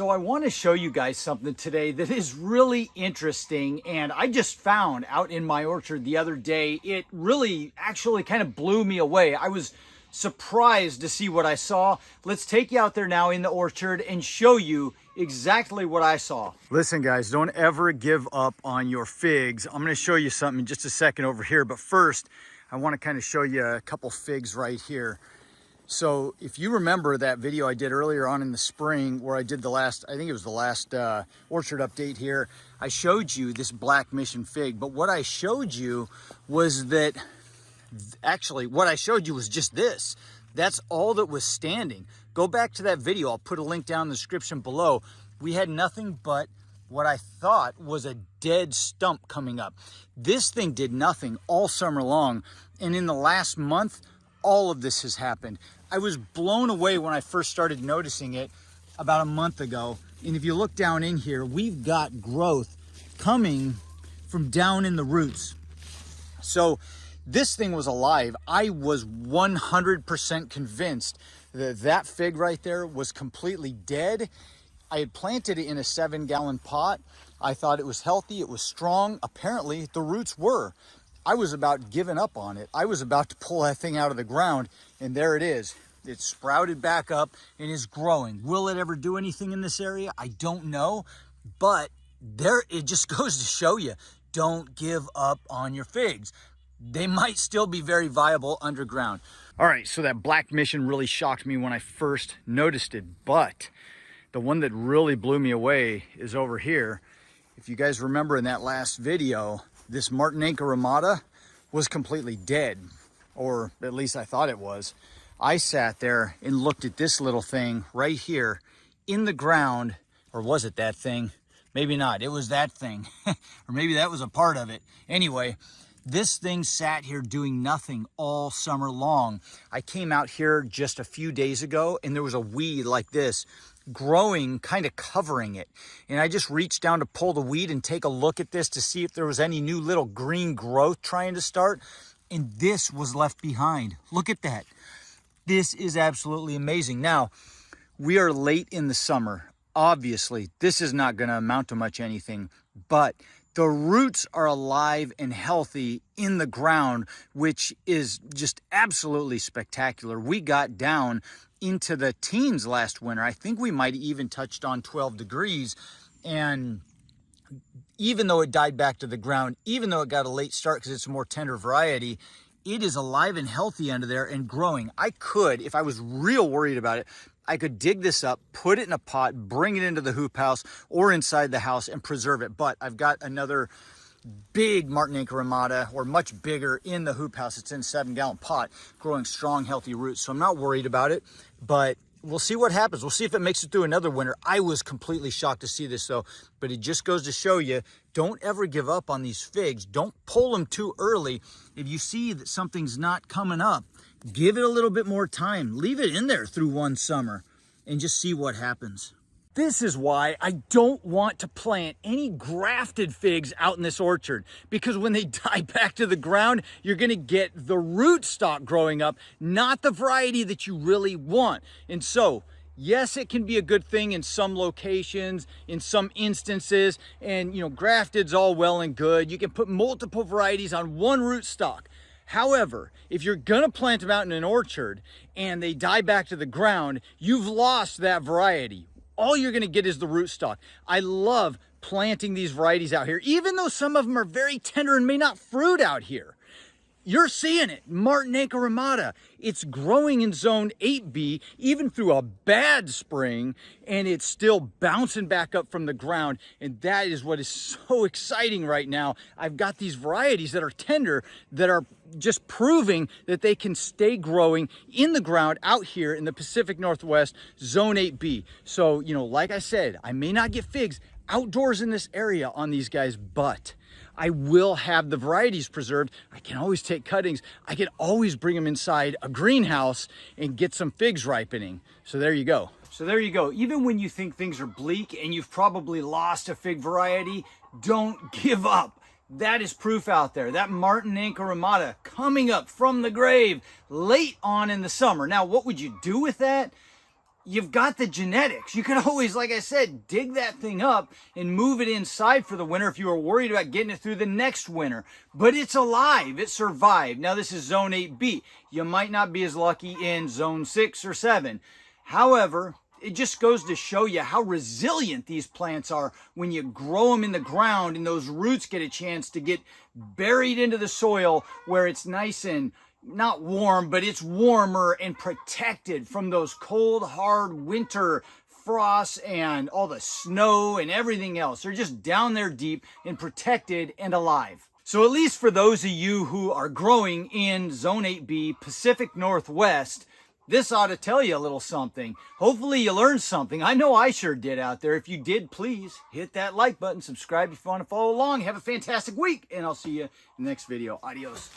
So I want to show you guys something today that is really interesting, and I just found out in my orchard the other day. It really actually kind of blew me away. I was surprised to see what I saw. Let's take you out there now in the orchard and show you exactly what I saw. Listen guys, don't ever give up on your figs. I'm going to show you something in just a second over here, but first I want to kind of show you a couple figs right here. So if you remember that video I did earlier on in the spring where I did the last, I think it was the last orchard update here, I showed you this Black Mission fig. But what I showed you was that, actually what I showed you was just this. That's all that was standing. Go back to that video. I'll put a link down in the description below. We had nothing but what I thought was a dead stump coming up. This thing did nothing all summer long. And in the last month, all of this has happened. I was blown away when I first started noticing it about a month ago. And if you look down in here, we've got growth coming from down in the roots. So this thing was alive. I was 100% convinced that that fig right there was completely dead. I had planted it in a 7-gallon pot. I thought it was healthy, it was strong. Apparently the roots were. I was about giving up on it. I was about to pull that thing out of the ground, and there it is. It's sprouted back up and is growing. Will it ever do anything in this area? I don't know, but there it just goes to show you, don't give up on your figs. They might still be very viable underground. All right, so that Black Mission really shocked me when I first noticed it, but the one that really blew me away is over here. If you guys remember in that last video, this Martinenca ramata was completely dead, or at least I thought it was. I sat there and looked at this little thing right here in the ground, or was it that thing? Maybe not, it was that thing, or maybe that was a part of it. Anyway, this thing sat here doing nothing all summer long. I came out here just a few days ago and there was a weed like this growing, kind of covering it. And I just reached down to pull the weed and take a look at this to see if there was any new little green growth trying to start. And this was left behind. Look at that. This is absolutely amazing. Now, we are late in the summer. Obviously, this is not going to amount to much anything, but the roots are alive and healthy in the ground, which is just absolutely spectacular. We got down into the teens last winter. I think we might have even touched on 12 degrees. And even though it died back to the ground, even though it got a late start because it's a more tender variety, it is alive and healthy under there and growing. I could, if I was real worried about it, I could dig this up, put it in a pot, bring it into the hoop house or inside the house and preserve it. But I've got another big Martinenca ramata, or much bigger, in the hoop house. It's in a 7-gallon pot, growing strong, healthy roots. So I'm not worried about it, but we'll see what happens. We'll see if it makes it through another winter. I was completely shocked to see this though, but it just goes to show you, don't ever give up on these figs. Don't pull them too early. If you see that something's not coming up, give it a little bit more time. Leave it in there through one summer and just see what happens. This is why I don't want to plant any grafted figs out in this orchard, because when they die back to the ground, you're going to get the rootstock growing up, not the variety that you really want. And so, yes, it can be a good thing in some locations, in some instances, and grafted's all well and good. You can put multiple varieties on one rootstock. However, if you're gonna plant them out in an orchard and they die back to the ground, you've lost that variety. All you're gonna get is the rootstock. I love planting these varieties out here, even though some of them are very tender and may not fruit out here. You're seeing it, Martinenca ramata. It's growing in zone 8B, even through a bad spring, and it's still bouncing back up from the ground. And that is what is so exciting right now. I've got these varieties that are tender, that are just proving that they can stay growing in the ground out here in the Pacific Northwest, zone 8B. So, like I said, I may not get figs outdoors in this area on these guys, but I will have the varieties preserved. I can always take cuttings. I can always bring them inside a greenhouse and get some figs ripening. So there you go. So there you go. Even when you think things are bleak and you've probably lost a fig variety, don't give up. That is proof out there. That Martinenca ramata coming up from the grave late on in the summer. Now, what would you do with that? you've got the genetics. You can always, like I said, dig that thing up and move it inside for the winter if you were worried about getting it through the next winter. But it's alive. It survived. Now, this is zone 8B. You might not be as lucky in zone 6 or 7. However, it just goes to show you how resilient these plants are when you grow them in the ground and those roots get a chance to get buried into the soil where it's nice and not warm, but it's warmer and protected from those cold, hard winter frosts and all the snow and everything else. They're just down there deep and protected and alive. So at least for those of you who are growing in Zone 8B, Pacific Northwest, this ought to tell you a little something. Hopefully you learned something. I know I sure did out there. If you did, please hit that like button, subscribe if you want to follow along. Have a fantastic week, and I'll see you in the next video. Adios.